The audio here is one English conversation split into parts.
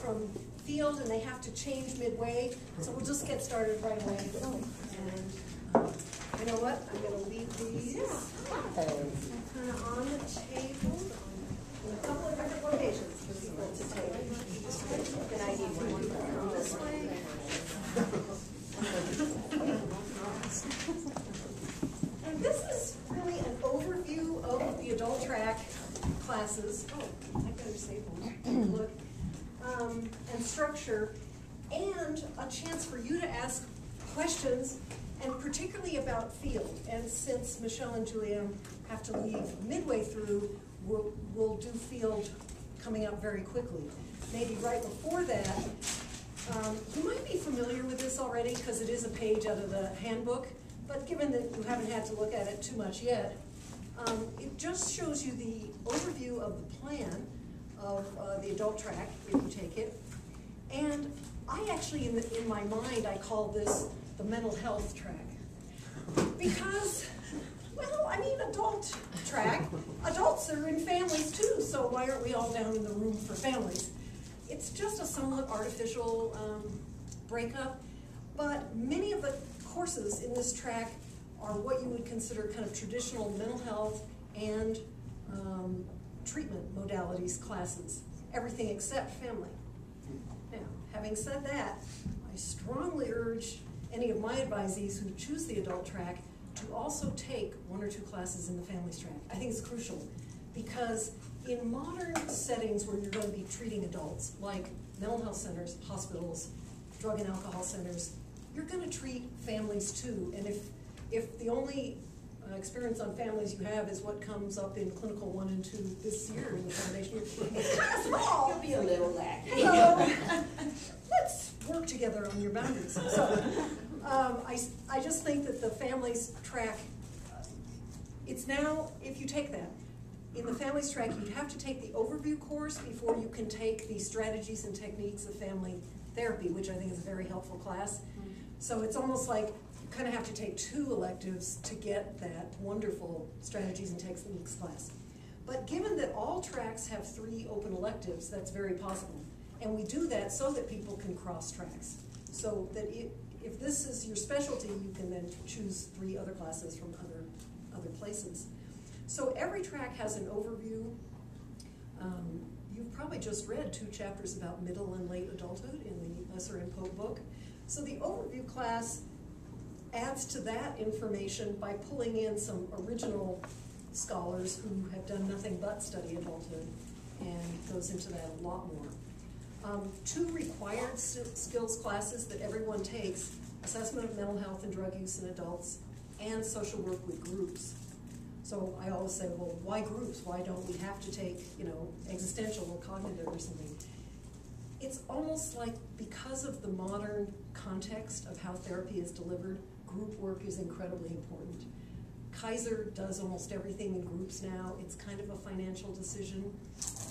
from field and they have to change midway, so we'll just get started right away. And you know what? I'm going to leave these kind of on the table in a couple of different locations for people to take. Then I need one from this way. And this is really an overview of the adult track classes. Oh, I better save one. Look. And structure, and a chance for you to ask questions, and particularly about field. And since Michelle and Julianne have to leave midway through, we'll do field coming up very quickly. Maybe right before that, you might be familiar with this already because it is a page out of the handbook, but given that you haven't had to look at it too much yet, it just shows you the overview of the plan of the adult track, if you take it. And I actually, in my mind, I call this the mental health track. Because, well, I mean, adult track, adults are in families too, so why aren't we all down in the room for families? It's just a somewhat artificial breakup, but many of the courses in this track are what you would consider kind of traditional mental health and treatment modalities classes, everything except family. Now, having said that, I strongly urge any of my advisees who choose the adult track to also take one or two classes in the families track. I think it's crucial because in modern settings where you're going to be treating adults, like mental health centers, hospitals, drug and alcohol centers, you're going to treat families too. And if the only experience on families you have is what comes up in clinical 1 and 2 this year in the foundation year, it's kind of small. You'll be a little lacking. So let's work together on your boundaries. So I just think that the families track, it's now, if you take that, in the families track, you'd have to take the overview course before you can take the strategies and techniques of family therapy, which I think is a very helpful class. So it's almost like you kind of have to take 2 electives to get that wonderful strategies and techniques class. But given that all tracks have 3 open electives, that's very possible. And we do that so that people can cross tracks. So that if this is your specialty, you can then choose 3 other classes from other places. So every track has an overview. You've probably just read 2 chapters about middle and late adulthood in the Lesser and Pope book. So the overview class adds to that information by pulling in some original scholars who have done nothing but study adulthood, and goes into that a lot more. 2 required skills classes that everyone takes: assessment of mental health and drug use in adults, and social work with groups. So I always say, well, why groups? Why don't we have to take, existential or cognitive or something? It's almost like because of the modern context of how therapy is delivered, group work is incredibly important. Kaiser does almost everything in groups now. It's kind of a financial decision,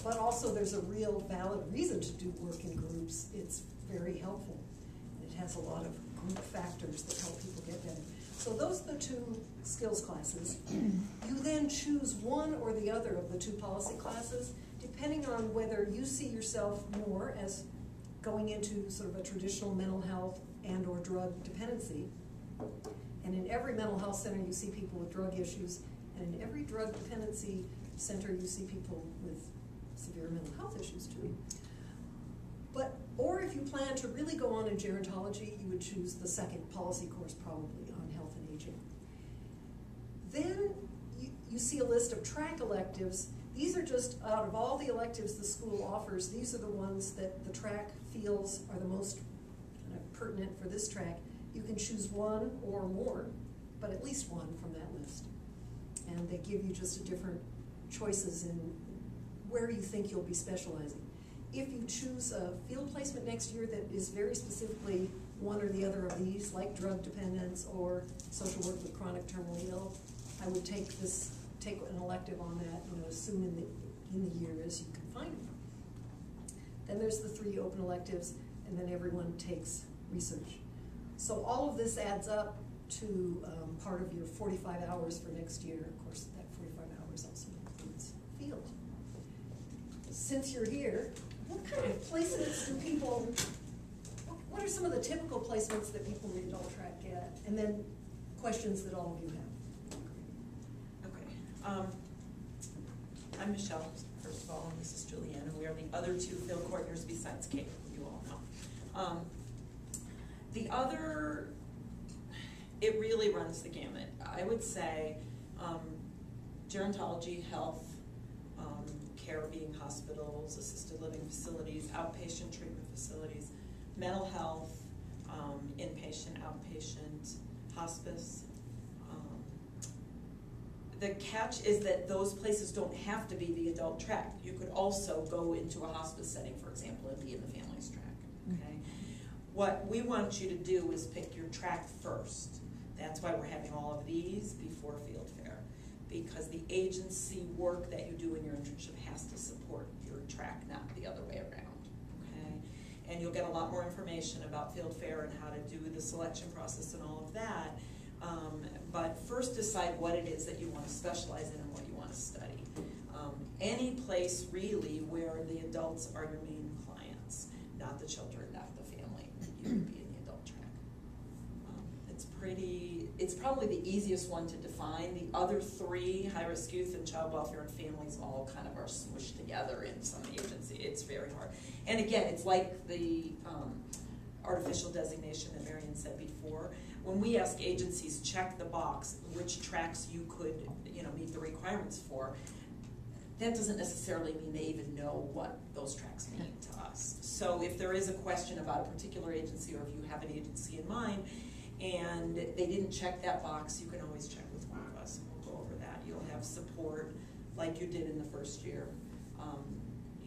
but also there's a real valid reason to do work in groups. It's very helpful. It has a lot of group factors that help people get better. So those are the 2 skills classes. You then choose one or the other of the 2 policy classes, depending on whether you see yourself more as going into sort of a traditional mental health and or drug dependency. And in every mental health center, you see people with drug issues, and in every drug dependency center, you see people with severe mental health issues too. Or if you plan to really go on in gerontology, you would choose the 2nd policy course probably on health and aging. Then you see a list of track electives. These are just, out of all the electives the school offers, these are the ones that the track feels are the most pertinent for this track. You can choose 1 or more, but at least 1 from that list. And they give you just different choices in where you think you'll be specializing. If you choose a field placement next year that is very specifically one or the other of these, like drug dependence or social work with chronic terminally ill, I would take an elective on that, as soon in the year as you can find them. Then there's the 3 open electives, and then everyone takes research. So all of this adds up to part of your 45 hours for next year. Of course, that 45 hours also includes field. Since you're here, what kind of place placements do people, what are some of the typical placements that people in the adult track get? And then questions that all of you have. Okay. I'm Michelle, first of all, and this is Juliana. We are the other two field coordinators besides Kate, you all know. The other, it really runs the gamut. I would say gerontology, health, care being hospitals, assisted living facilities, outpatient treatment facilities, mental health, inpatient, outpatient, hospice. The catch is that those places don't have to be the adult track. You could also go into a hospice setting, for example, and be in the families track, okay? What we want you to do is pick your track first. That's why we're having all of these before field fair, because the agency work that you do in your internship has to support your track, not the other way around, okay? And you'll get a lot more information about field fair and how to do the selection process and all of that. But first decide what it is that you want to specialize in and what you want to study. Any place really where the adults are your main clients, not the children, not the family, you would be in the adult track. It's probably the easiest one to define. The other three, high-risk youth and child welfare and families, all kind of are smushed together in some agency. It's very hard. And again, it's like the artificial designation that Marion said before. When we ask agencies, check the box, which tracks you could, meet the requirements for, that doesn't necessarily mean they even know what those tracks mean to us. So if there is a question about a particular agency, or if you have an agency in mind, and they didn't check that box, you can always check with one of us, and we'll go over that. You'll have support like you did in the first year.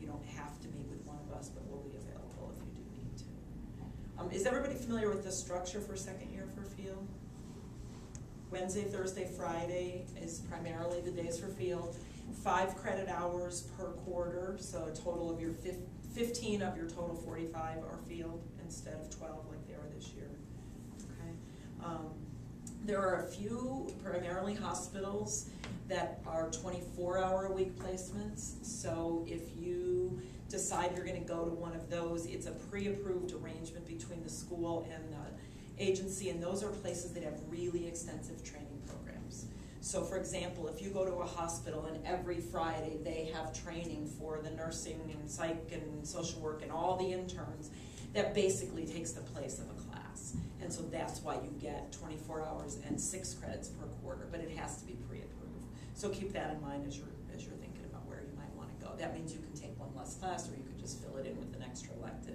You don't have to meet with one of us, but we'll be available if you do need to. Is everybody familiar with the structure for second year for field? Wednesday, Thursday, Friday is primarily the days for field. 5 credit hours per quarter, so a total of your 15 of your total 45 are field instead of 12 like they are this year. Okay. There are a few, primarily hospitals, that are 24-hour-a-week placements. So if you decide you're going to go to one of those, it's a pre-approved arrangement between the school and the agency, and those are places that have really extensive training programs. So for example, if you go to a hospital and every Friday they have training for the nursing and psych and social work and all the interns, that basically takes the place of a class. And so that's why you get 24 hours and 6 credits per quarter, but it has to be pre-approved. So keep that in mind as you're thinking about where you might want to go. That means you can take one less class, or you can just fill it in with an extra elective.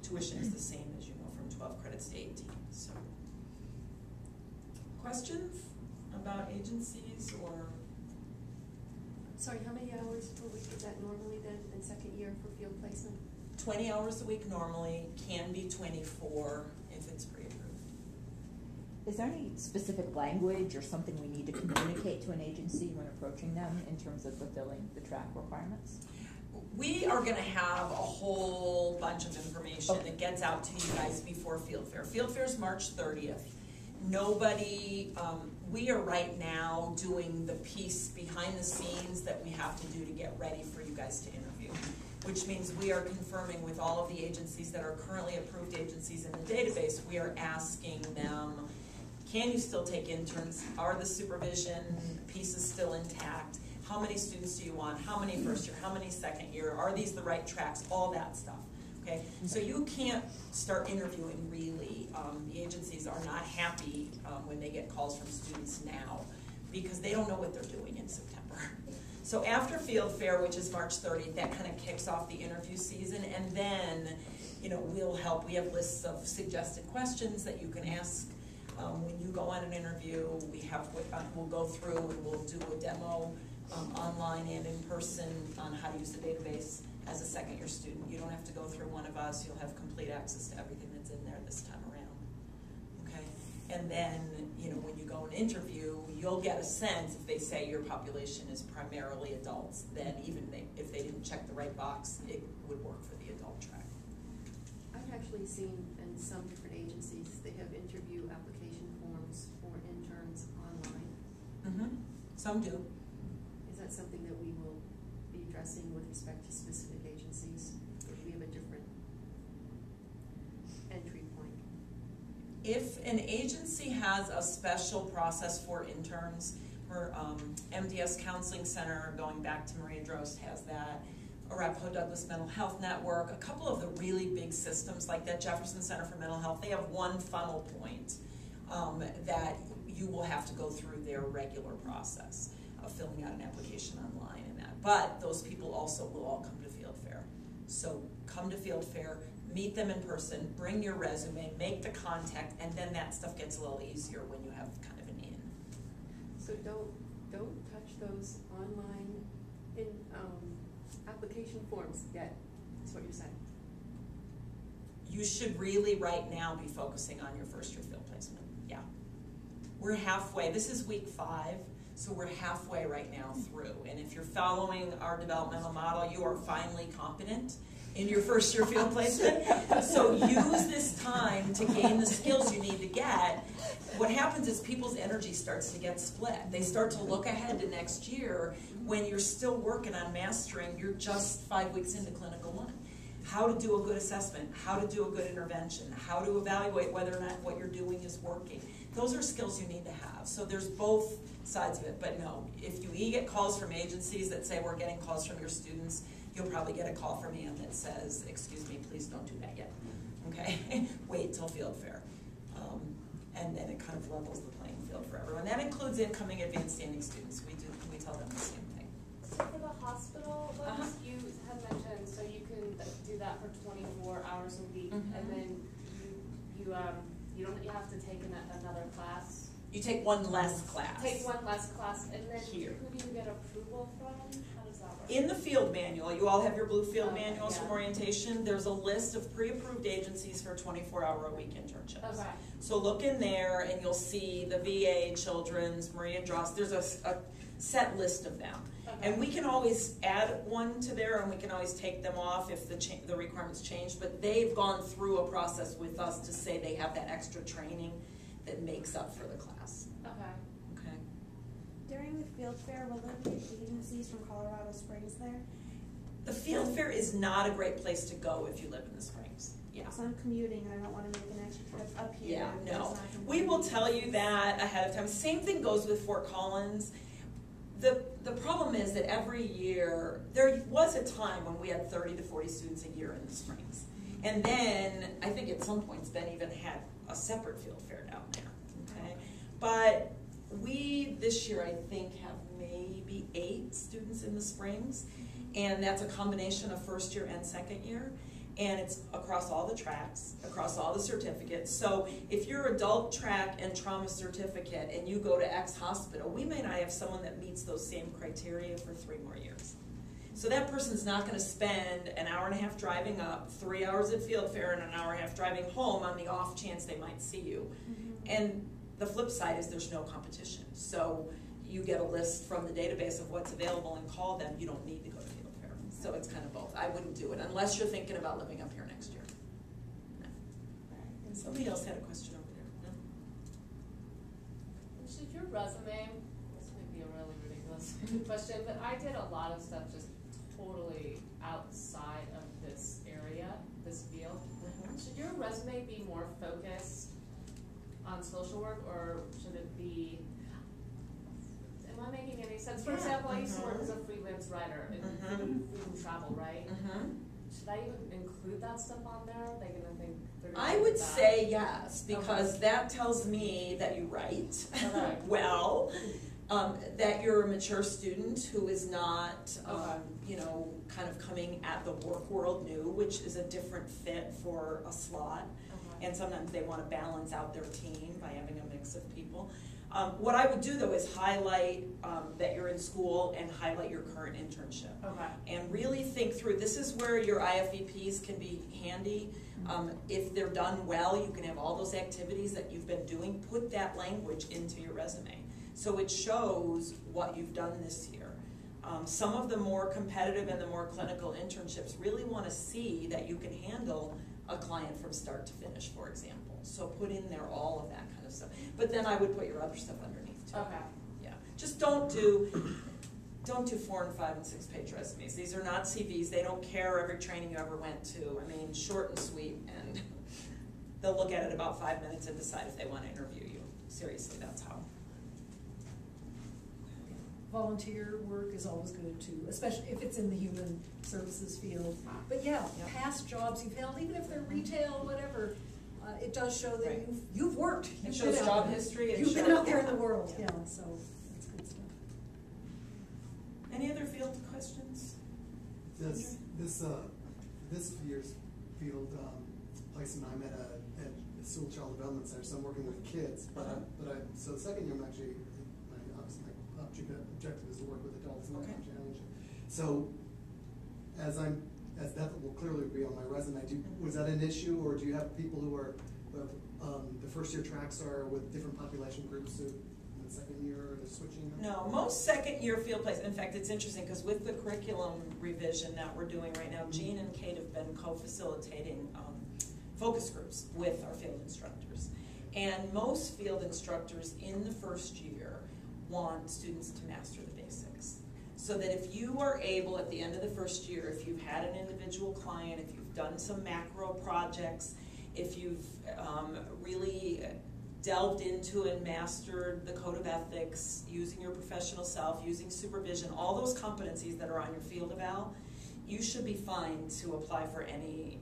Tuition is the same, as you know, from 12 credits to 18. So, questions about agencies or? Sorry, how many hours per week is that normally then in second year for field placement? 20 hours a week normally, can be 24 if it's pre-approved. Is there any specific language or something we need to communicate to an agency when approaching them in terms of fulfilling the track requirements? We are going to have a whole bunch of information that gets out to you guys before Field Fair. Field Fair is March 30th. We are right now doing the piece behind the scenes that we have to do to get ready for you guys to interview, which means we are confirming with all of the agencies that are currently approved agencies in the database. We are asking them, can you still take interns? Are the supervision pieces still intact? How many students do you want? How many first year? How many second year? Are these the right tracks? All that stuff. Okay, so you can't start interviewing really. The agencies are not happy when they get calls from students now because they don't know what they're doing in September. So after Field Fair, which is March 30th, that kind of kicks off the interview season, and then we'll help. We have lists of suggested questions that you can ask when you go on an interview. We'll go through and we'll do a demo online and in person on how to use the database as a second year student. You don't have to go through one of us. You'll have complete access to everything that's in there this time around. Okay? And then, when you go and interview, you'll get a sense if they say your population is primarily adults, then even if they didn't check the right box, it would work for the adult track. I've actually seen in some different agencies, they have interview application forms for interns online. Mm-hmm. Some do. Is that something that we will be addressing with respect to specific agencies? If an agency has a special process for interns, or MDS Counseling Center, going back to Maria Drost, has that. Arapahoe Douglas Mental Health Network, a couple of the really big systems like that, Jefferson Center for Mental Health, they have one funnel point that you will have to go through their regular process of filling out an application online and that. But those people also will all come to Field Fair. So come to Field Fair, meet them in person, bring your resume, make the contact, and then that stuff gets a little easier when you have kind of an in. So don't touch those online application forms yet, is what you're saying. You should really right now be focusing on your first year field placement. Yeah. We're halfway. This is week 5, so we're halfway right now through. And if you're following our developmental model, you are finally competent in your first year field placement. So use this time to gain the skills you need to get. What happens is people's energy starts to get split. They start to look ahead to next year when you're still working on mastering. You're just 5 weeks into Clinical 1. How to do a good assessment, how to do a good intervention, how to evaluate whether or not what you're doing is working. Those are skills you need to have. So there's both sides of it. But no, if you get calls from agencies that say we're getting calls from your students, you'll probably get a call from Ann that says, excuse me, please don't do that yet. Okay? Wait till Field Fair. And then it kind of levels the playing field for everyone. That includes incoming advanced standing students. We tell them the same thing. So for the hospital ones, you had mentioned, so you can do that for 24 hours a week, and then you have to take another class. You take one less class. Take one less class, and then Here. who do you get approval from? How does that work? In the field manual, you all have your blue field Okay, manuals from yeah. orientation. There's a list of pre-approved agencies for 24-hour-a-week internships. Okay. So look in there and you'll see the VA, Children's, Maria and Drost. There's a set list of them. Okay. And we can always add one to there and we can always take them off if the requirements change. But they've gone through a process with us to say they have that extra training that makes up for the class. Okay. Okay. During the field fair, will there be agencies from Colorado Springs there? The field fair is not a great place to go if you live in the Springs. Yeah. So I'm commuting and I don't want to make an extra trip up here. Yeah, There's no. not gonna We be will tell you that ahead of time. Same thing goes with Fort Collins. The problem is that every year, there was a time when we had 30 to 40 students a year in the Springs. And then, I think at some points, Ben even had a separate field fair down there, okay? But we, this year, I think, have maybe 8 students in the Springs. And that's a combination of first year and second year. And it's across all the tracks, across all the certificates. So if you're adult track and trauma certificate and you go to X hospital, we may not have someone that meets those same criteria for 3 more years. So that person's not going to spend an hour and a half driving up, 3 hours at field fair, and an hour and a half driving home on the off chance they might see you. And the flip side is there's no competition. So you get a list from the database of what's available and call them. You don't need to go to field fair. So it's kind of both. I wouldn't do it unless you're thinking about living up here next year. No. And somebody else had a question over there. No? Should your resume, this might be a really ridiculous question, but I did a lot of stuff just totally outside of this area, this field. Should your resume be more focused on social work, or should it be, am I making any sense? For example, I used to work as a freelance writer in food and travel, right? Should I even include that stuff on there? Are they gonna think they're gonna I think would that? say yes, because that tells me that you write Okay. well, that you're a mature student who is not, Okay. you know, kind of coming at the work world new, which is a different fit for a slot. Okay. And sometimes they want to balance out their team by having a mix of people. What I would do though is highlight that you're in school and highlight your current internship. Okay. And really think through, this is where your IFEPs can be handy. If they're done well, you can have all those activities that you've been doing, put that language into your resume. So it shows what you've done this year. Some of the more competitive and the more clinical internships really want to see that you can handle a client from start to finish, for example. So put in there all of that kind of stuff. But then I would put your other stuff underneath too. Okay. Yeah. Just don't do 4 and 5 and 6 page resumes. These are not CVs. They don't care every training you ever went to. I mean, short and sweet, and they'll look at it about 5 minutes and decide if they want to interview you. Seriously, that's how. Volunteer work is always good too, especially if it's in the human services field. But yeah, past jobs you've held, even if they're retail, whatever, it does show that Right. you've worked. It You've shows been job out there. history. It You've been shows- out there in the world, yeah, so that's good stuff. Any other field questions? This year's field placement, I'm at a school child development center, so I'm working with kids. So the second year, I'm actually, my objective is to work with adults and Okay. challenge. So as that will clearly be on my resume, was that an issue, or do you have people who have the first year tracks are with different population groups who in the second year are switching them? No, most second year field placement, in fact, it's interesting because with the curriculum revision that we're doing right now, Jean and Kate have been co-facilitating focus groups with our field instructors. And most field instructors in the first year want students to master the basics. So that if you are able at the end of the first year, if you've had an individual client, if you've done some macro projects, if you've really delved into and mastered the code of ethics, using your professional self, using supervision, all those competencies that are on your field eval, you should be fine to apply for any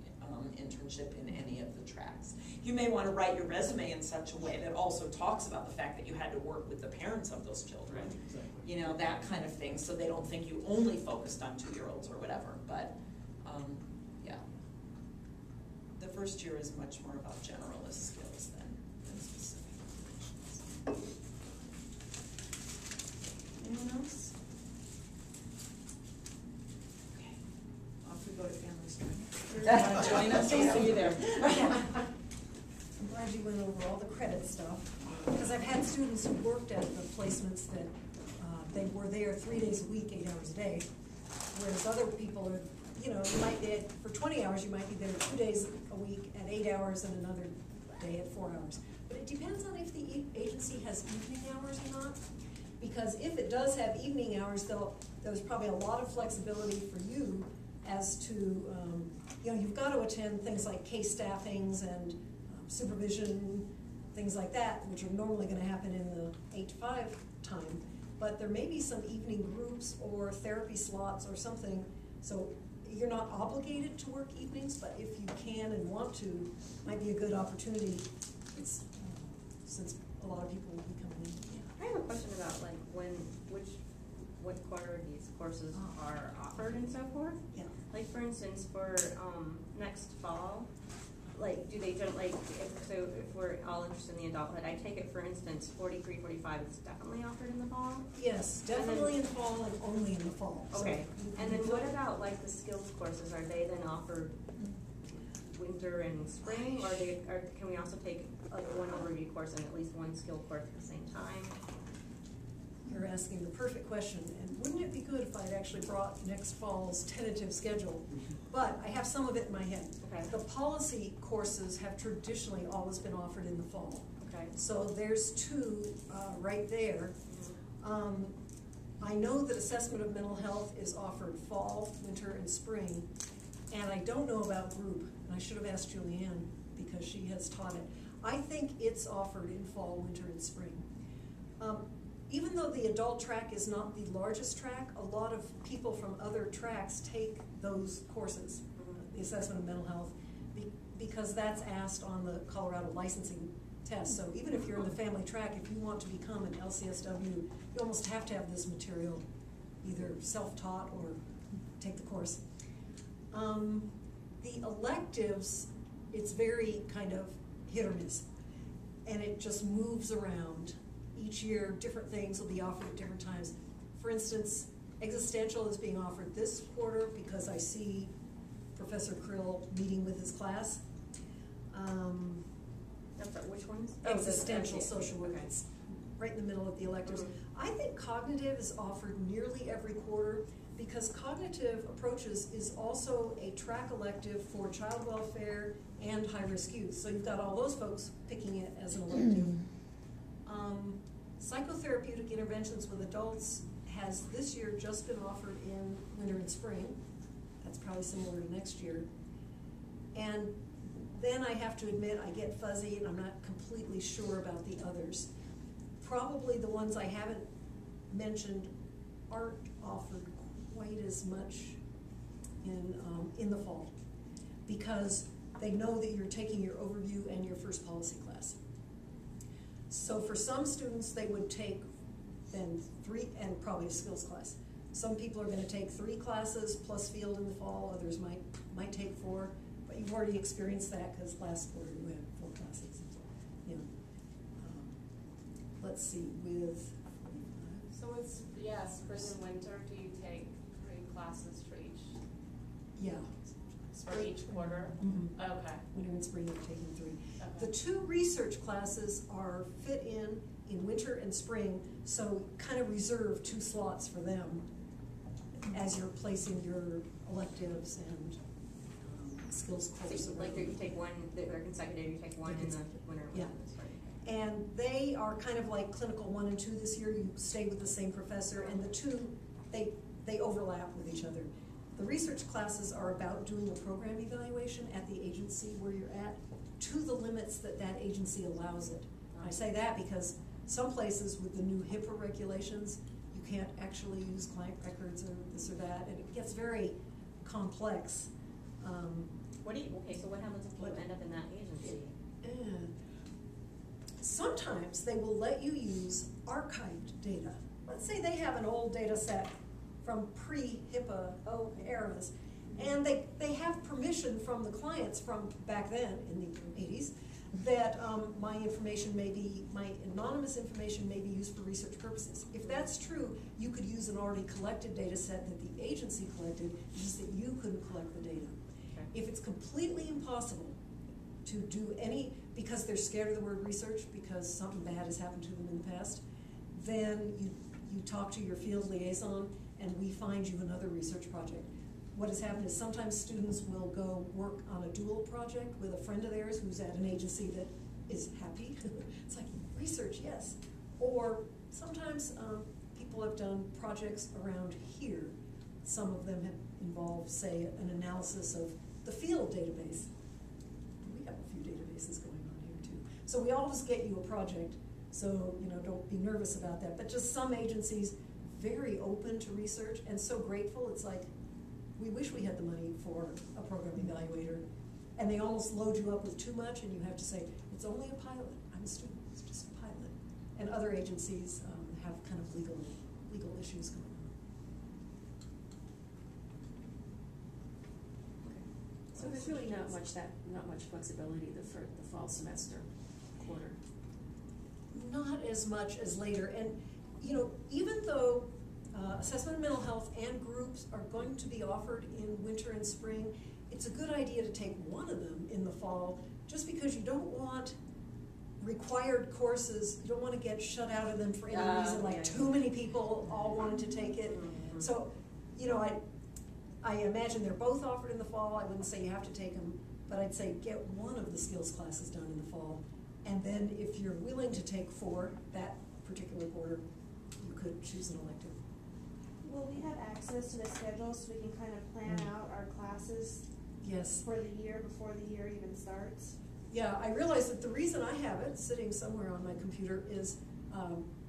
internship in any of the tracks. You may want to write your resume in such a way that also talks about the fact that you had to work with the parents of those children. Right, exactly. You know, that kind of thing, so they don't think you only focused on 2-year-olds or whatever. But yeah, the first year is much more about generalist skills than specific professions. Anyone else? Okay, off we go to family strength. Want to join us? We'll see you there. I'm glad you went over all the credit stuff, because I've had students who worked at the placements that they were there 3 days a week, 8 hours a day, whereas other people are, you know, you might be for 20 hours, you might be there 2 days a week at 8 hours and another day at 4 hours. But it depends on if the agency has evening hours or not, because if it does have evening hours, there's probably a lot of flexibility for you as to, you know, you've got to attend things like case staffings and supervision, things like that, which are normally going to happen in the 8 to 5 time. But there may be some evening groups or therapy slots or something, so you're not obligated to work evenings, but if you can and want to, it might be a good opportunity. It's since a lot of people will be coming in. Yeah. I have a question about like what quarter these courses are offered and so forth. Yeah. Like for instance, for next fall, like do they like if we're all interested in the adulthood, I take it for instance 43, 45 is definitely offered in the fall. Yes, definitely in fall and only in the fall. Okay. So, and then what about like the skills courses? Are they then offered winter and spring, or can we also take like one overview course and at least one skill course at the same time? You're asking the perfect question, and wouldn't it be good if I'd actually brought next fall's tentative schedule? But I have some of it in my head. Okay. The policy courses have traditionally always been offered in the fall. Okay. So there's 2 right there. I know that assessment of mental health is offered fall, winter, and spring, and I don't know about group, and I should have asked Julianne because she has taught it. I think it's offered in fall, winter, and spring. Even though the adult track is not the largest track, a lot of people from other tracks take those courses, the assessment of mental health, because that's asked on the Colorado licensing test. So even if you're in the family track, if you want to become an LCSW, you almost have to have this material, either self-taught or take the course. The electives, it's very kind of hit or miss, and it just moves around. Each year, different things will be offered at different times. For instance, existential is being offered this quarter because I see Professor Krill meeting with his class. I'm sorry, which ones? Existential social work. Okay. It's right in the middle of the electives. I think cognitive is offered nearly every quarter because cognitive approaches is also a track elective for child welfare and high-risk youth. So you've got all those folks picking it as an elective. Psychotherapeutic interventions with adults has this year just been offered in winter and spring. That's probably similar to next year. And then I have to admit, I get fuzzy and I'm not completely sure about the others. Probably the ones I haven't mentioned aren't offered quite as much in the fall, because they know that you're taking your overview and your first policy class. So for some students, they would take then 3, and probably a skills class. Some people are going to take 3 classes plus field in the fall, others might take 4, but you've already experienced that because last quarter you had 4 classes. You know, let's see, with So it's, spring and winter, do you take 3 classes for each, yeah. for each quarter? Mhm. Okay. Winter and spring, you're taking 3. Okay. The 2 research classes are fit in winter and spring, so kind of reserve 2 slots for them as you're placing your electives and skills course. So like you take one, they're consecutive, you take one in the winter, Yeah. one in the spring. And they are kind of like clinical 1 and 2 this year. You stay with the same professor, and the 2, they overlap with each other. The research classes are about doing a program evaluation at the agency where you're at, to the limits that that agency allows it. I say that because some places with the new HIPAA regulations, you can't actually use client records or this or that, and it gets very complex. So what happens if you end up in that agency? Sometimes they will let you use archived data. Let's say they have an old data set from pre-HIPAA eras, and they have permission from the clients from back then in the 80s that my anonymous information may be used for research purposes. If that's true, you could use an already collected data set that the agency collected, just that you couldn't collect the data. Okay. If it's completely impossible to do any, because they're scared of the word research because something bad has happened to them in the past, then you talk to your field liaison and we find you another research project. What has happened is sometimes students will go work on a dual project with a friend of theirs who's at an agency that is happy. It's like, research, yes. Or sometimes people have done projects around here. Some of them have involved, say, an analysis of the field database. We have a few databases going on here too. So we always get you a project, so don't be nervous about that. But just some agencies, very open to research and so grateful. It's like, we wish we had the money for a program evaluator, and they almost load you up with too much, and you have to say, it's only a pilot. I'm a student, it's just a pilot. And other agencies have kind of legal issues going on. So there's really not much flexibility for the fall semester quarter. Not as much as later, and even though assessment of mental health and groups are going to be offered in winter and spring, it's a good idea to take one of them in the fall, just because you don't want required courses, you don't want to get shut out of them for any reason, like too many people all wanted to take it. Mm-hmm. So, I imagine they're both offered in the fall. I wouldn't say you have to take them, but I'd say get one of the skills classes done in the fall. And then if you're willing to take 4 that particular quarter, you could choose an elective. Will we have access to the schedule so we can kind of plan out our classes Yes. for the year before the year even starts? Yeah, I realize that the reason I have it sitting somewhere on my computer is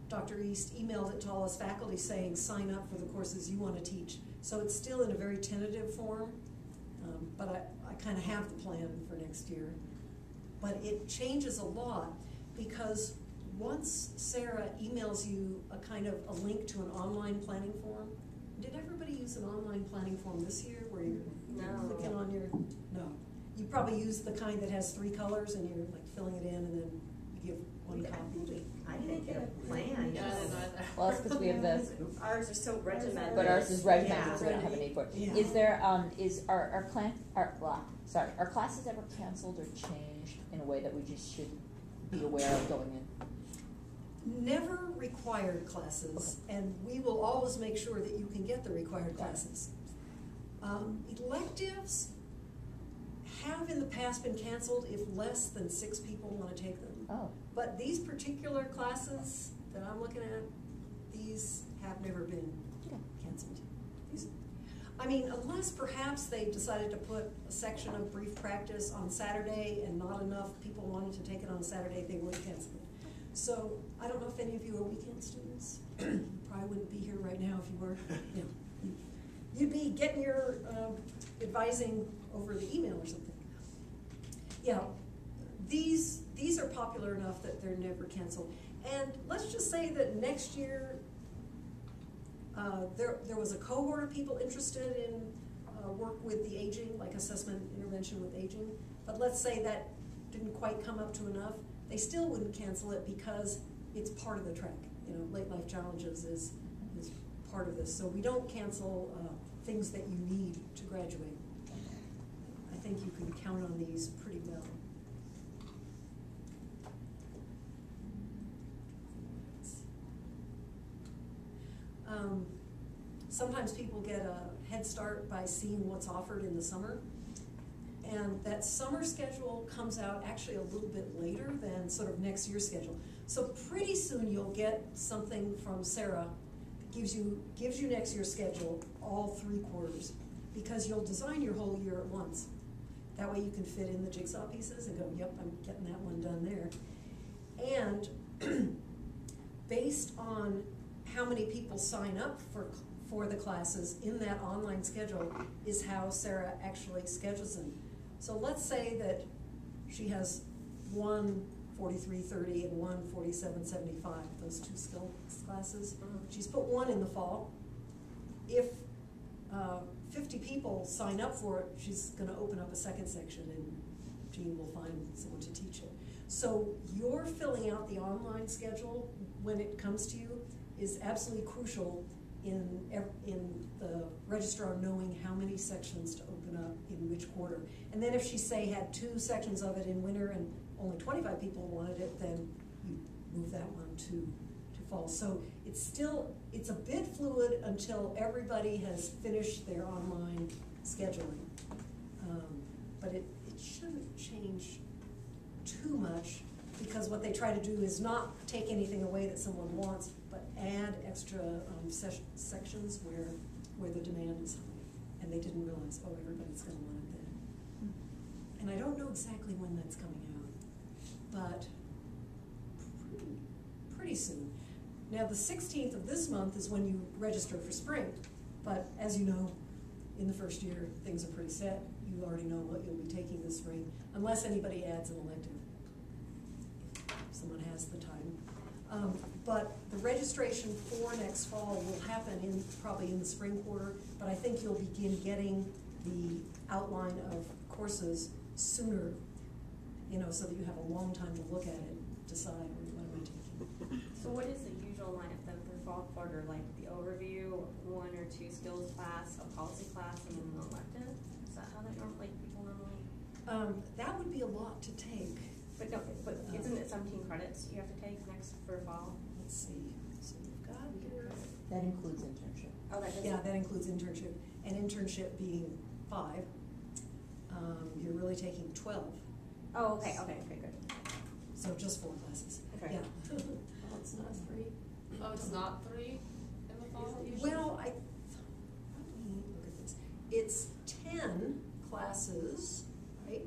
Dr. East emailed it to all us faculty saying sign up for the courses you want to teach. So it's still in a very tentative form, but I kind of have the plan for next year. But it changes a lot because once Sarah emails you a link to an online planning form, did everybody use an online planning form this year where you're clicking on your, no. You probably use the kind that has 3 colors and you're like filling it in and then you give one copy to. I didn't get a plan. Well, that's because we have the, Ours are so regimented. but ours is regimented, Yeah. so we don't have a need for it. Yeah. Is there, are classes ever canceled or changed in a way that we just should be aware of going in? Never required classes, and we will always make sure that you can get the required classes. Electives have in the past been canceled if less than 6 people want to take them. Oh. But these particular classes that I'm looking at, these have never been canceled. I mean, unless perhaps they decided to put a section of brief practice on Saturday and not enough people wanted to take it on Saturday, they would cancel it. So I don't know if any of you are weekend students. You probably wouldn't be here right now if you were. Yeah. You'd be getting your advising over the email or something. Yeah, these are popular enough that they're never canceled. And let's just say that next year, there was a cohort of people interested in work with the aging, like assessment intervention with aging. But let's say that didn't quite come up to enough. They still wouldn't cancel it because it's part of the track. You know, late life challenges is part of this. So we don't cancel things that you need to graduate. I think you can count on these pretty well. Sometimes people get a head start by seeing what's offered in the summer. And that summer schedule comes out actually a little bit later than sort of next year's schedule. So pretty soon you'll get something from Sarah that gives you next year's schedule, all 3 quarters, because you'll design your whole year at once. That way you can fit in the jigsaw pieces and go, yep, I'm getting that one done there. And based on how many people sign up for the classes in that online schedule is how Sarah actually schedules them. So let's say that she has one 4330 and one 4775, those 2 skill classes. She's put one in the fall. If 50 people sign up for it, she's going to open up a second section and Jean will find someone to teach it. So you're filling out the online schedule when it comes to you is absolutely crucial in the registrar knowing how many sections to open up in which quarter. And then if she, say, had 2 sections of it in winter and only 25 people wanted it, then you move that one to fall. So it's a bit fluid until everybody has finished their online scheduling. But it shouldn't change too much, because what they try to do is not take anything away that someone wants, but add extra sections where the demand is high. And they didn't realize, oh, everybody's going to want it then. And I don't know exactly when that's coming out, but pretty soon. Now, the 16th of this month is when you register for spring, but as you know, in the first year, things are pretty set. You already know what you'll be taking this spring, unless anybody adds an elective, if someone has the time. But the registration for next fall will happen probably in the spring quarter, but I think you'll begin getting the outline of courses sooner, so that you have a long time to look at it, decide what am I taking. So what is the usual lineup then for fall quarter? Like the overview, 1 or 2 skills class, a policy class, and then an elective? Is that how that people normally? That would be a lot to take. But no, but isn't it 17 credits you have to take next for fall? Let's see. So we've got here. That includes internship. Oh, that does. Yeah, that includes internship. And internship being 5, you're really taking 12. Oh, okay, good. So just 4 classes. Okay. Yeah. Oh, it's not 3. Oh, it's not 3 in the fall usually? Well, let me look at this. It's 10 classes, right?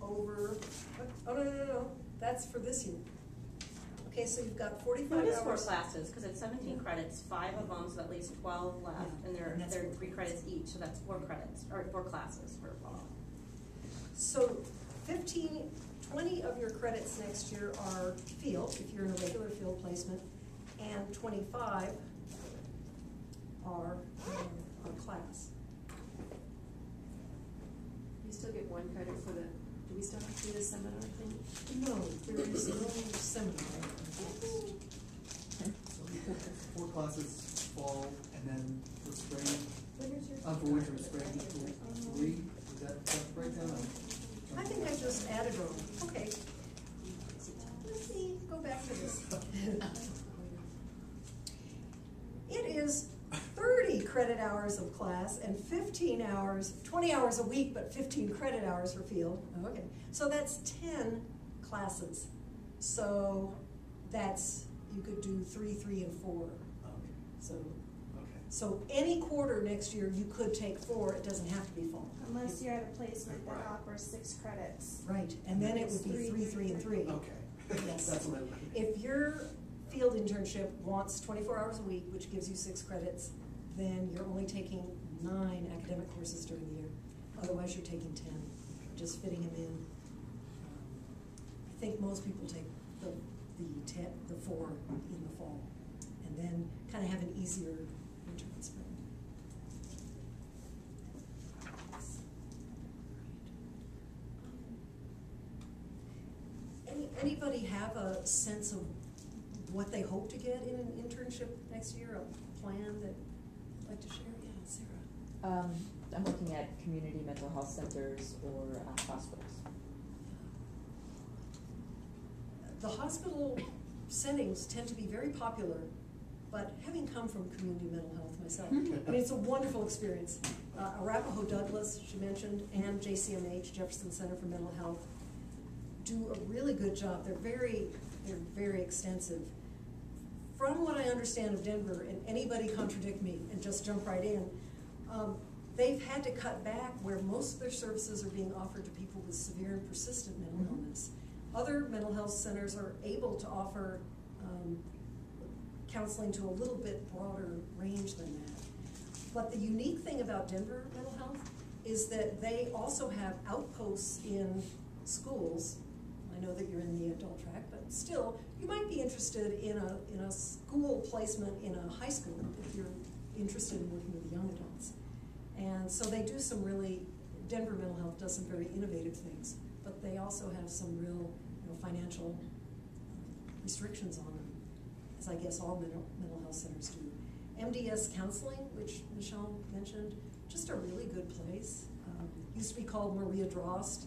Over. Oh no. That's for this year. Okay, so you've got 45 No, it is hours. 4 classes, because it's 17 credits, 5 of them, so at least 12 left, Yeah, and that's they're 4 3 credits each, so that's 4 credits, or 4 classes for fall. So 20 of your credits next year are field, if you're in a regular field placement, and 25 are class. You still get 1 credit for the, do we still have to do the seminar thing? No, there is no seminar. So 4 classes fall, and then for spring, Winter's your. for winter and spring, 3. Is that the breakdown? I think I just added wrong. Okay. Let me go back to this. It is 30 credit hours of class and 15 hours, 20 hours a week, but 15 credit hours for field. Okay. So that's 10 classes. So that's, you could do 3, 3, and 4. Okay. So Okay. So any quarter next year, you could take 4, it doesn't have to be fall. Unless you're at a placement that offers 6 credits. Right, and then it would be 3, 3, and 3. Okay. Yes. That's what I meant. If your field internship wants 24 hours a week, which gives you 6 credits, then you're only taking 9 academic courses during the year. Otherwise, you're taking 10, just fitting them in. I think most people take the 4 in the fall, and then kind of have an easier winter and spring. Anybody have a sense of what they hope to get in an internship next year? A plan that you'd like to share? Yeah, Sarah. I'm looking at community mental health centers or hospitals. The hospital settings tend to be very popular, but having come from community mental health myself, I mean, it's a wonderful experience. Arapahoe Douglas, she mentioned, and JCMH, Jefferson Center for Mental Health, do a really good job. They're very extensive. From what I understand of Denver, and anybody contradict me and just jump right in, they've had to cut back where most of their services are being offered to people with severe and persistent mental illness. Other mental health centers are able to offer counseling to a little bit broader range than that. But the unique thing about Denver Mental Health is that they also have outposts in schools. I know that you're in the adult track, but still, you might be interested in a school placement in a high school if you're interested in working with young adults. And so they do some really, Denver Mental Health does some very innovative things, but they also have some real financial restrictions on them, as I guess all mental health centers do. MDS Counseling, which Michelle mentioned, just a really good place. Used to be called Maria Drost,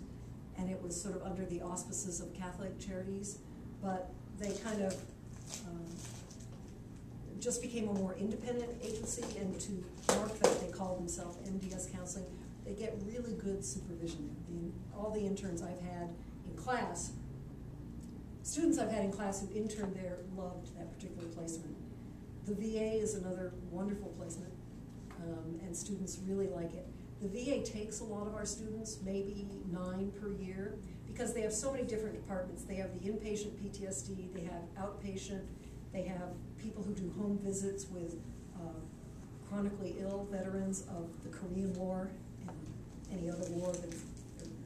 and it was sort of under the auspices of Catholic Charities, but they kind of just became a more independent agency, and to mark that, they call themselves MDS Counseling. They get really good supervision. All the interns I've had in class, students I've had in class who interned there loved that particular placement. The VA is another wonderful placement, and students really like it. The VA takes a lot of our students, maybe 9 per year, because they have so many different departments. They have the inpatient PTSD, they have outpatient, they have people who do home visits with chronically ill veterans of the Korean War and any other war that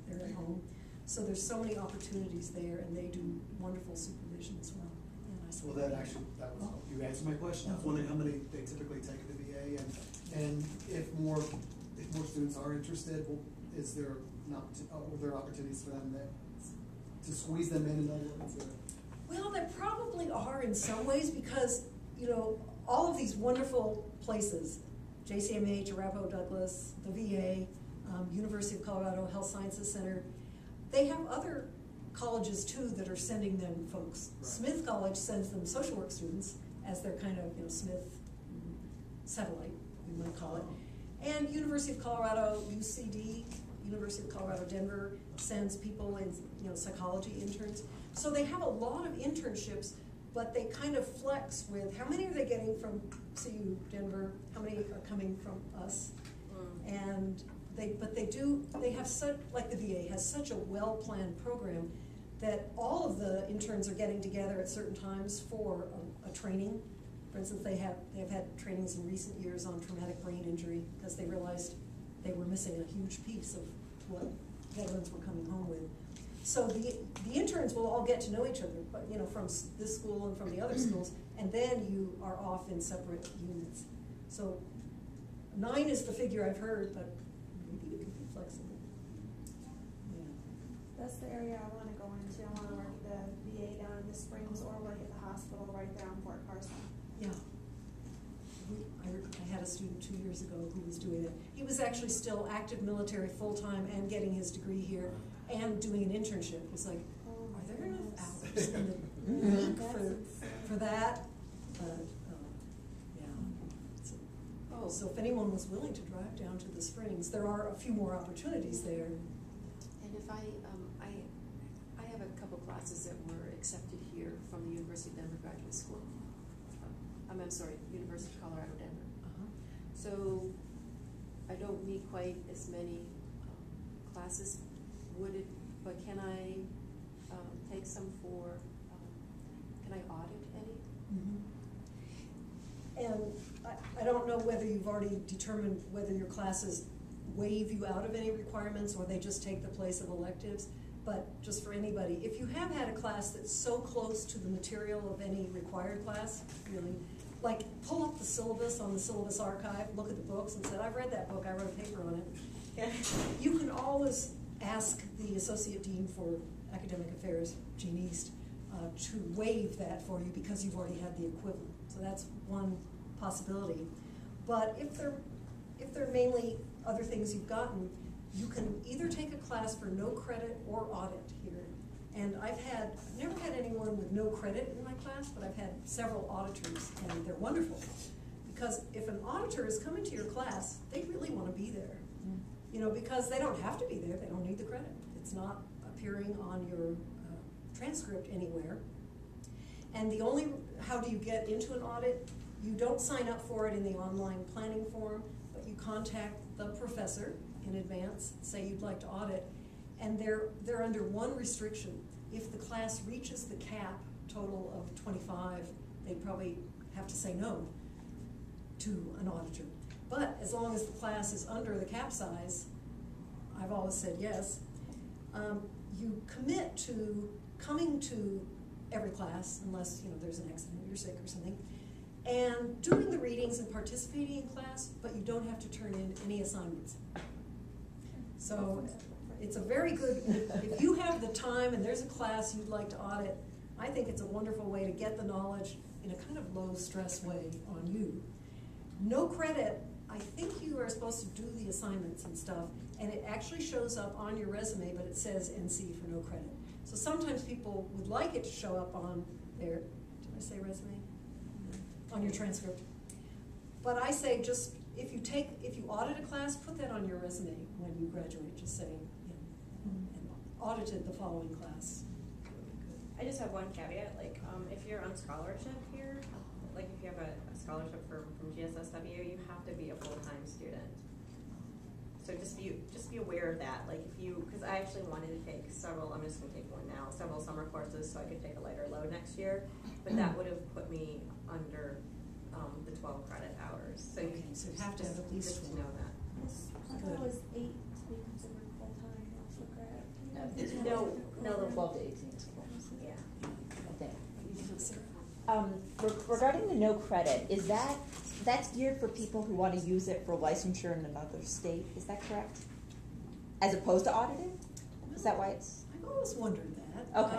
they're at home. So there's so many opportunities there, and they do wonderful supervision as well. Well, that was, you answered my question. I was wondering how many they typically take at the VA, and if more students are interested, is there are there opportunities for them to squeeze them in other words? Well, there probably are in some ways, because all of these wonderful places, JCMH, Arapahoe Douglas, the VA, University of Colorado Health Sciences Center, they have other colleges too that are sending them folks. Right. Smith College sends them social work students as their kind of Smith satellite, we might call it. And University of Colorado, UCD, University of Colorado Denver sends people in psychology interns. So they have a lot of internships, but they kind of flex with how many are they getting from CU Denver, how many are coming from us, and they have such, like the VA has such a well-planned program that all of the interns are getting together at certain times for a training. For instance, they have had trainings in recent years on traumatic brain injury because they realized they were missing a huge piece of what veterans were coming home with. So the interns will all get to know each other, but from this school and from the other schools, and then you are off in separate units. So 9 is the figure I've heard, but maybe you can be flexible. Yeah. That's the area I want to go into. I want to work at the VA down in the Springs or work at the hospital right there on Fort Carson. Yeah. I had a student 2 years ago who was doing it. He was actually still active military full-time and getting his degree here and doing an internship. It was like, are there enough hours in the week for that? Yeah. So if anyone was willing to drive down to the Springs, there are a few more opportunities there. And if I have a couple classes that were accepted here from the University of Denver Graduate School. I'm sorry, University of Colorado Denver. So I don't need quite as many classes, but can I take some for, can I audit any? And I don't know whether you've already determined whether your classes waive you out of any requirements or they just take the place of electives. But just for anybody, if you have had a class that's so close to the material of any required class, really, like pull up the syllabus on the syllabus archive, look at the books and say, I've read that book, I wrote a paper on it. Yeah. You can always ask the Associate Dean for Academic Affairs, Jean East, to waive that for you because you've already had the equivalent. So that's one possibility. But if they're mainly other things you've gotten, you can either take a class for no credit or audit here. And I've never had anyone with no credit in my class, but I've had several auditors, and they're wonderful. Because if an auditor is coming to your class, they really want to be there. You know, because they don't have to be there, they don't need the credit. It's not appearing on your transcript anywhere. And how do you get into an audit? You don't sign up for it in the online planning form, but you contact the professor in advance, say you'd like to audit, and they're under one restriction. If the class reaches the cap total of 25, they'd probably have to say no to an auditor. But as long as the class is under the cap size, I've always said yes. You commit to coming to every class, unless there's an accident, you're sick or something, and doing the readings and participating in class, but you don't have to turn in any assignments. So it's a very good, if you have the time and there's a class you'd like to audit, I think it's a wonderful way to get the knowledge in a kind of low stress way on you. No credit, I think you are supposed to do the assignments and stuff, and it actually shows up on your resume, but it says NC for no credit. So sometimes people would like it to show up on their, did I say resume? On your transcript. But I say just, if you audit a class, put that on your resume when you graduate. Just say, and audited the following class. I just have one caveat, like, if you're on scholarship here, like if you have a scholarship from GSSW, you have to be a full-time student. So just be aware of that. Like because I actually wanted to take several, I'm just gonna take one now, several summer courses so I could take a lighter load next year, but that would have put me under the 12 credit hours. So you have to have at least just to know that. I thought it was 8 to be considered full-time, also grad. No, the 12 to 18 is cool. Yeah. I think. Regarding the no credit, that's geared for people who want to use it for licensure in another state? Is that correct? As opposed to auditing? Is that why it's? I've always wondered that. Okay.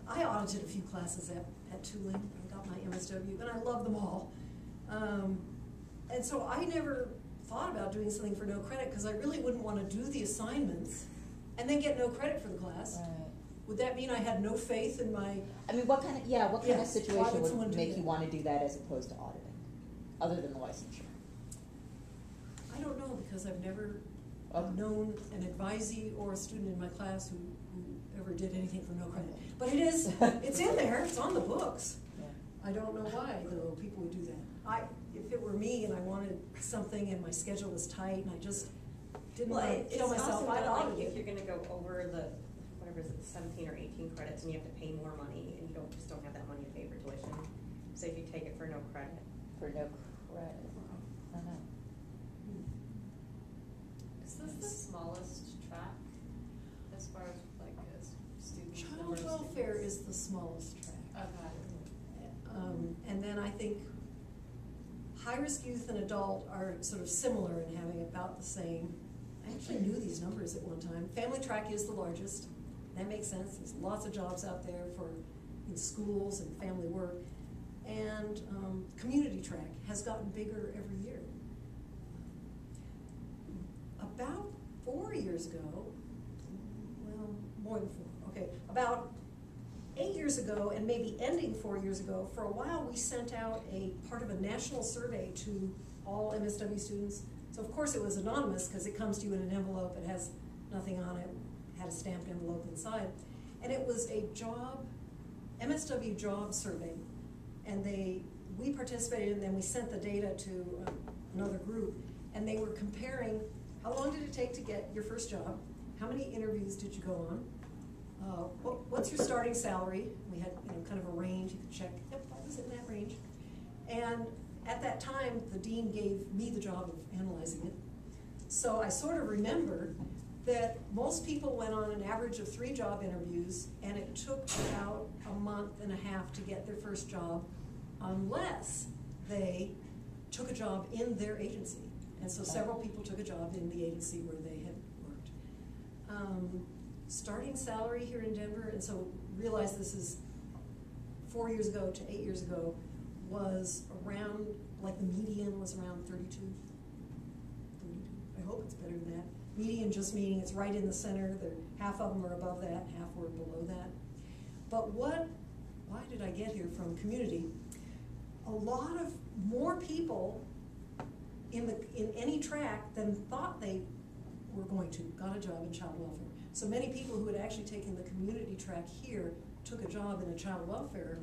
I audited a few classes at Tulane. I got my MSW, and I love them all. And so I never thought about doing something for no credit because I really wouldn't want to do the assignments and then get no credit for the class. Right. Would that mean I had no faith in my? I mean, what kind of situation would make you that? want to do that as opposed to auditing, other than the licensure? I don't know because I've never known an advisee or a student in my class who ever did anything for no credit. But it's in there. It's on the books. Yeah. I don't know why though people would do that. If it were me and I wanted something and my schedule was tight and I just didn't want to kill myself, I'd audit it. If you're going to go over the 17 or 18 credits and you have to pay more money and you just don't have that money to pay for tuition. So if you take it for no credit. For no credit. I don't know. Is this the smallest track as far as like as students? Child welfare is the smallest track. Okay. And then I think high-risk youth and adult are sort of similar in having about the same. I actually knew these numbers at one time. Family track is the largest. That makes sense. There's lots of jobs out there in schools and family work. And community track has gotten bigger every year. About 4 years ago, well, more than 4, okay, about 8 years ago and maybe ending 4 years ago, for a while we sent out a part of a national survey to all MSW students. So of course it was anonymous because it comes to you in an envelope, it has nothing on it, had a stamped envelope inside. And it was a MSW job survey. And they we participated, and then we sent the data to another group, and they were comparing how long did it take to get your first job, how many interviews did you go on, what's your starting salary. We had kind of a range. You could check, yep, I was in that range. And at that time, the dean gave me the job of analyzing it. So I sort of remember that most people went on an average of 3 job interviews, and it took about a month and a half to get their first job, unless they took a job in their agency. And so several people took a job in the agency where they had worked. Starting salary here in Denver, and so realize this is 4 years ago to 8 years ago, was around, like the median was around 32. I hope it's better than that. Median just meaning it's right in the center. Half of them are above that, half were below that. But why did I get here from community? A lot of more people in any track than thought they were going to got a job in child welfare. So many people who had actually taken the community track here took a job in a child welfare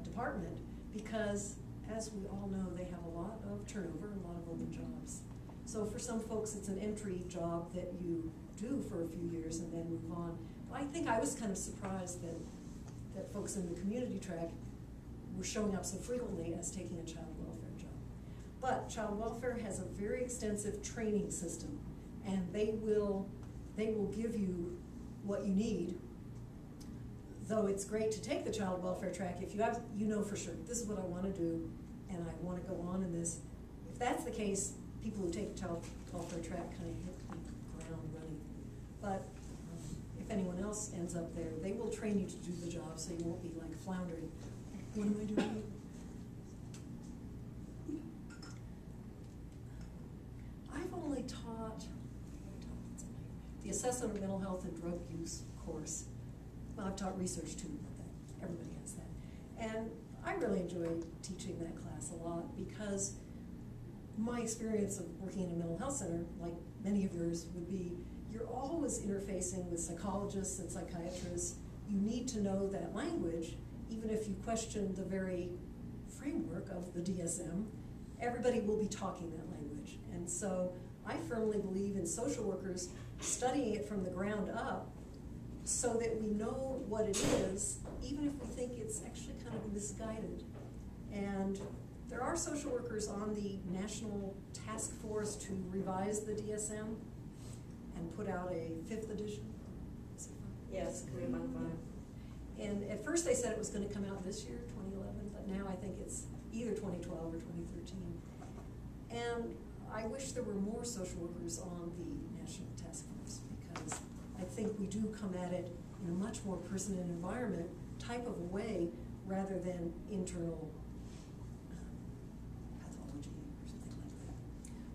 department because, as we all know, they have a lot of turnover, a lot of open jobs. So for some folks, it's an entry job that you do for a few years and then move on. But I think I was kind of surprised that folks in the community track were showing up so frequently as taking a child welfare job. But child welfare has a very extensive training system, and they will give you what you need. Though it's great to take the child welfare track if you know for sure this is what I want to do and I want to go on in this. If that's the case, people who take the child welfare track kind of hit the ground running. But if anyone else ends up there, they will train you to do the job so you won't be like floundering. What am I doing? I've only taught the assessment of mental health and drug use course. Well, I've taught research too, but everybody has that. And I really enjoy teaching that class a lot because my experience of working in a mental health center, like many of yours, would be you're always interfacing with psychologists and psychiatrists. You need to know that language, even if you question the very framework of the DSM. Everybody will be talking that language. And so I firmly believe in social workers studying it from the ground up so that we know what it is, even if we think it's actually kind of misguided. And there are social workers on the national task force to revise the DSM and put out a 5th edition. Yes, coming up on 5. And at first they said it was going to come out this year, 2011, but now I think it's either 2012 or 2013. And I wish there were more social workers on the national task force because I think we do come at it in a much more person and environment type of a way rather than internal pathology or something like that.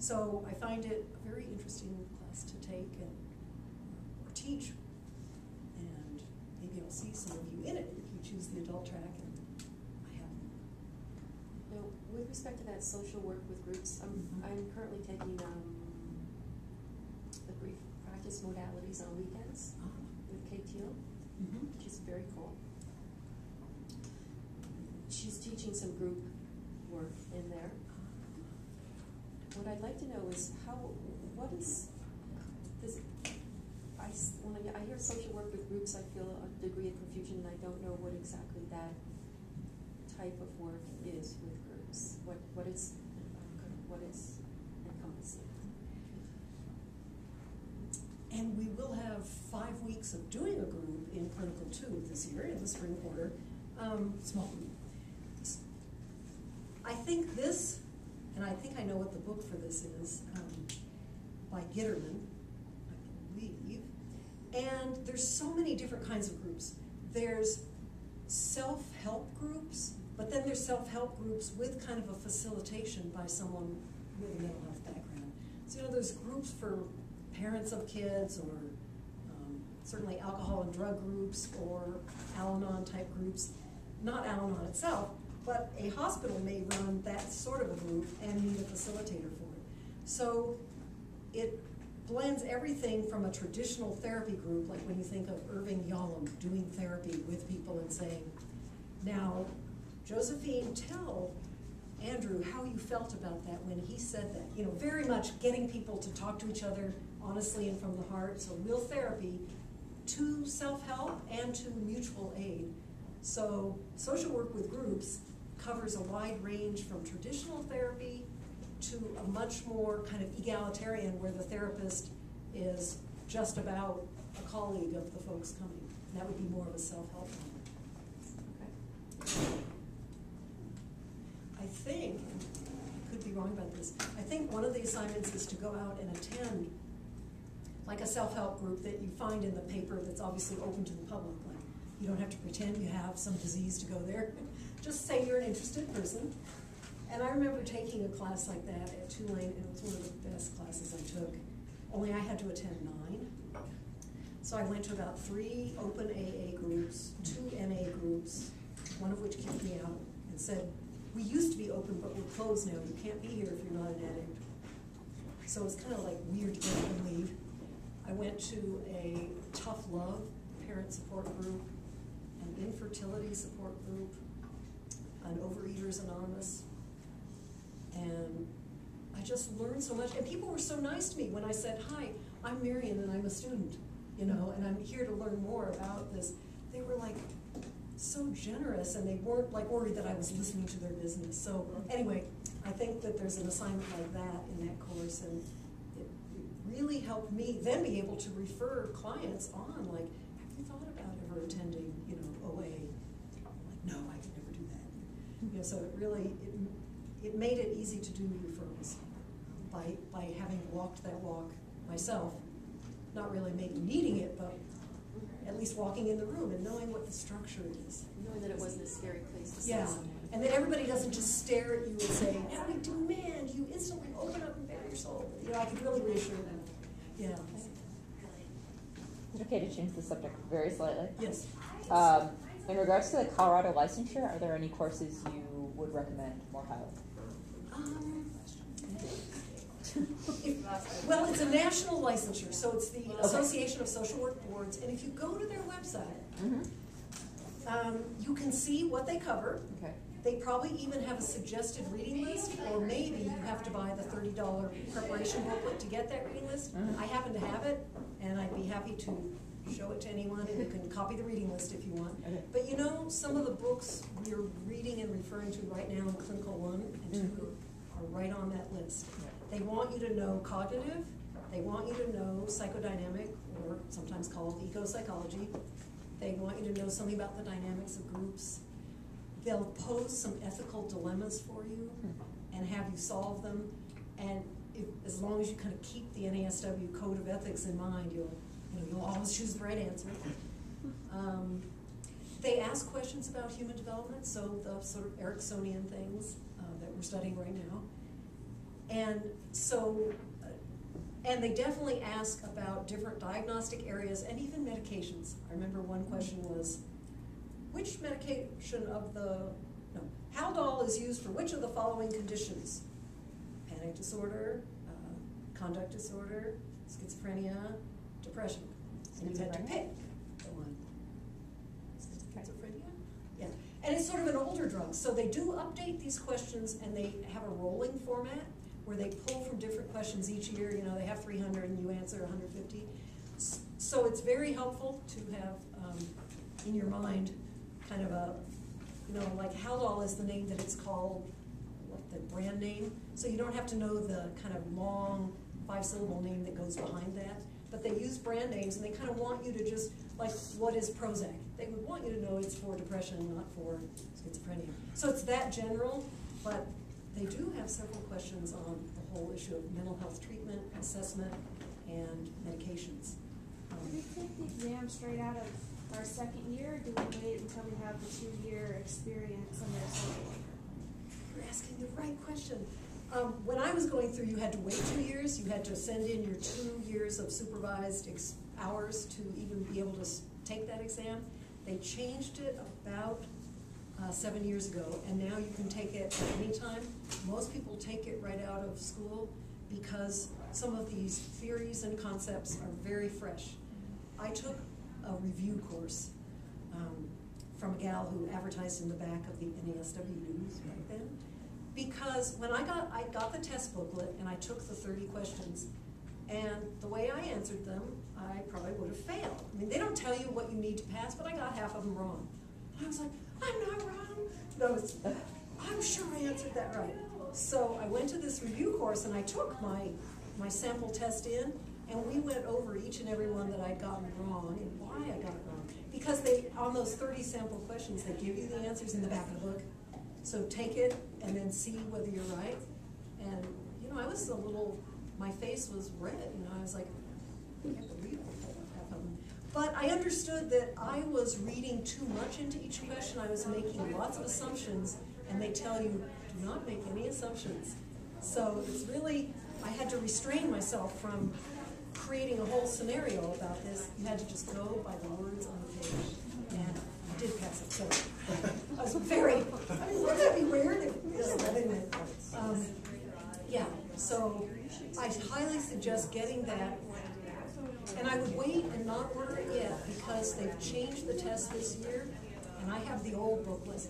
So I find it a very interesting class to take and or teach, and maybe I'll see some of you in it if you choose the adult track, and I haven't. Now, with respect to that social work with groups, I'm currently taking the brief practice modalities on weekends with Kate Teal, which is very cool. She's teaching some group work in there. What I'd like to know is what is this? When I hear social work with groups, I feel a degree of confusion, and I don't know what exactly that type of work is with groups. What is encompassing? And we will have 5 weeks of doing a group in Clinical 2 this year, in the spring quarter, small group. I think this, and I think I know what the book for this is, by Gitterman, I believe. And there's so many different kinds of groups. There's self-help groups, but then there's self-help groups with kind of a facilitation by someone with a mental health background. So, there's groups for parents of kids, or certainly alcohol and drug groups, or Al-Anon type groups. Not Al-Anon itself, but a hospital may run that sort of a group and need a facilitator for it. So it blends everything from a traditional therapy group, like when you think of Irving Yalom doing therapy with people and saying, now, Josephine, tell Andrew, how you felt about that when he said that. You know, very much getting people to talk to each other honestly and from the heart. So real therapy to self-help and to mutual aid. So social work with groups covers a wide range from traditional therapy to a much more kind of egalitarian, where the therapist is just about a colleague of the folks coming. That would be more of a self-help one. Okay. I think, I could be wrong about this, I think one of the assignments is to go out and attend like a self-help group that you find in the paper that's obviously open to the public. Like, you don't have to pretend you have some disease to go there. Just say you're an interested person. And I remember taking a class like that at Tulane, and it was one of the best classes I took, only I had to attend 9. So I went to about 3 open AA groups, 2 NA groups, one of which kicked me out and said, we used to be open, but we're closed now. You can't be here if you're not an addict. So it's kind of like weird to get up and leave. I went to a tough love parent support group, an infertility support group, an Overeaters Anonymous, and I just learned so much. And people were so nice to me when I said, hi, I'm Marion and I'm a student, you know, and I'm here to learn more about this. They were like so generous, and they weren't like worried that I was listening to their business. So anyway, I think that there's an assignment like that in that course, and it really helped me then be able to refer clients on, like, have you thought about ever attending, you know, OA? I'm like, no, I could never do that. You know, so it really, it made it easy to do referrals by having walked that walk myself, not really maybe needing it, but at least walking in the room and knowing what the structure is. Knowing that it wasn't a scary place to Yeah, sit. and that everybody doesn't just stare at you and say, now we demand you instantly open up and bare your soul. You know, I could really reassure them. Yeah. Is it okay to change the subject very slightly? Yes. In regards to the Colorado licensure, are there any courses you would recommend more highly? Well, it's a national licensure, so it's the Association of Social Work Boards, and if you go to their website, you can see what they cover. Okay. They probably even have a suggested reading list, or maybe you have to buy the $30 preparation booklet to get that reading list. I happen to have it, and I'd be happy to show it to anyone, and you can copy the reading list if you want. Okay. But you know, some of the books we're reading and referring to right now in Clinical 1 and 2 are right on that list. They want you to know cognitive, they want you to know psychodynamic, or sometimes called eco-psychology. They want you to know something about the dynamics of groups. They'll pose some ethical dilemmas for you and have you solve them. And as long as you kind of keep the NASW code of ethics in mind, you'll always choose the right answer. They ask questions about human development, so the sort of Ericksonian things that we're studying right now. And so, and they definitely ask about different diagnostic areas and even medications. I remember one question was, which medication of Haldol is used for which of the following conditions? Panic disorder, conduct disorder, schizophrenia, depression. And you had to pick the one. Schizophrenia? Yeah. And it's sort of an older drug. So they do update these questions, and they have a rolling format where they pull from different questions each year. You know, they have 300 and you answer 150. So it's very helpful to have in your mind kind of a, you know, like Haldol is the name that it's called, the brand name. So you don't have to know the kind of long 5-syllable name that goes behind that. But they use brand names, and they kind of want you to just, like, what is Prozac? They would want you to know it's for depression, not for schizophrenia. So it's that general, but they do have several questions on the whole issue of mental health treatment, assessment, and medications. Do we take the exam straight out of our second year, or do we wait until we have the 2-year experience under a social worker? You're asking the right question. When I was going through, you had to wait 2 years. You had to send in your 2 years of supervised hours to even be able to take that exam. They changed it about 7 years ago, and now you can take it at any time. Most people take it right out of school because some of these theories and concepts are very fresh. I took a review course from a gal who advertised in the back of the NASW news right then, Because when I got the test booklet and I took the 30 questions, and the way I answered them, I probably would have failed. I mean, they don't tell you what you need to pass, but I got half of them wrong. And I was like, I'm not wrong. No, I'm sure I answered that right. So I went to this review course and I took my sample test in, and we went over each and every one that I'd gotten wrong and why I got it wrong. Because on those 30 sample questions, they give you the answers in the back of the book. So take it and then see whether you're right. And, you know, I was my face was red. You know, I was like, I can't believe half of them. But I understood that I was reading too much into each question. I was making lots of assumptions, and they tell you, do not make any assumptions. So it's really, I had to restrain myself from creating a whole scenario about this. You had to just go by the words on the page. And I did pass it, so I was wouldn't that be weird if, yeah, so I highly suggest getting that. And I would wait and not order it yet because they've changed the test this year, and I have the old booklet.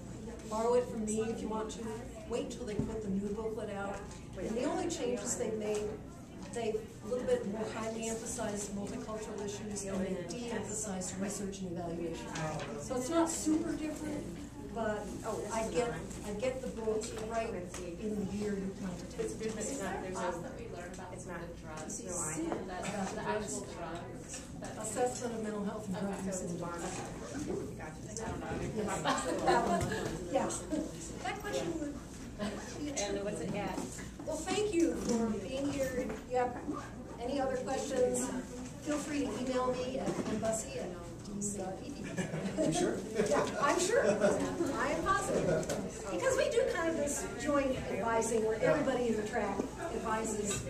Borrow it from me if you want to. Wait till they put the new booklet out. And the only changes they've made, they've a little bit more highly emphasized multicultural issues, and they de-emphasized research and evaluation. So it's not super different, but I get the book right in the year you plan to take it. Is there a class that we learn about the drugs? No, I have. That the actual drugs? Assessment of mental health and drug use in Ghana. Yeah. That question would be a tricky And what's it one. at? Well, thank you for being here. If you have any other questions, feel free to email me at mbussy@d.edu. You sure? Yeah, I'm sure. I am positive. Because we do kind of this joint advising where everybody in the track advises